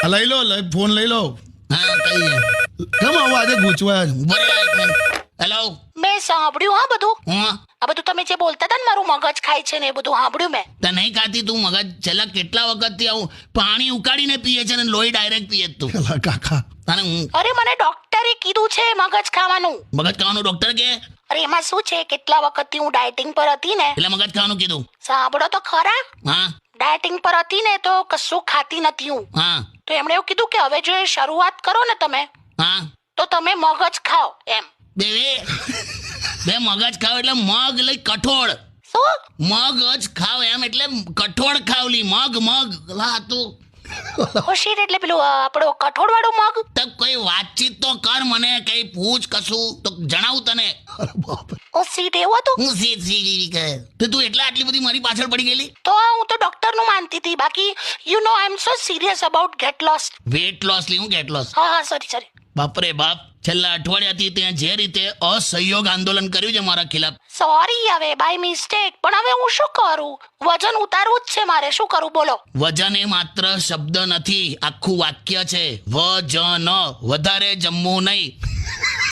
લઈ લો ફોન લઈ લો. હા કઈ કેમ આવું આજે ગૂંચવાયા છો? હેલો મેં સાંભળ્યું હા બધું. હું આ બધું તમે જે બોલતા હતા ને મારું મગજ ખાય છે ને એ બધું સાંભળ્યું મેં. તને નહીં ખાતી તું મગજ? છેલ્લા કેટલા વખતથી આવું પાણી ઉકાળીને પીએ છે ને લોહી ડાયરેક્ટ પીએ તું. અલા કાકા તને હું અરે મને ડોક્ટરે કીધું છે મગજ ખાવાનું. મગજ ખાવાનું ડોક્ટર કે અરે એમાં શું છે કેટલા વખતથી હું ડાયટિંગ પર હતી ને. એટલે મગજ ખાવાનું કીધું? સાંભળો તો ખરા. હા ડાયટિંગ પર હતી ને તો કશું ખાતી નથી હું. હા તો એમણે એવું કીધું કે હવે જો એ શરૂઆત કરો ને તમે હા તો તમે મગજ ખાઓ એમ. બે મગજ ખાવ એટલે મગ લઈ કઠોળ. શું? મગજ ખાવ એમ એટલે કઠોળ ખાવલી મગ લા તું ખુશી એટલે પેલું આપણો કઠોળ વાળું મગ. તો કોઈ વાતચીત તો કર, મને કઈ પૂછ કશું તો જણાવું તને. અરે બાપ રે. ઓ સીટ એવું હતું. હું સી કહે તો તું એટલે આટલી બધી મારી પાછળ પડી ગયેલી? તો હું તો ડોક્ટર નું માનતી હતી. બાકી you know I am so serious about get lost. Weight loss લી હું ગેટ લોસ? હા સોરી. બાપરે બાપ, છેલ્લા અઠવાડિયાથી ત્યાં જે રીતે અસહયોગ આંદોલન કર્યું છે મારા ખિલાફ. સોરી હવે બાય મિસ્ટેક. પણ હવે હું શું કરું? વજન ઉતારવું જ છે મારે. શું કરું બોલો? વજન એ માત્ર શબ્દ નથી, આખું વાક્ય છે. વજન, વધારે જમવું નહીં.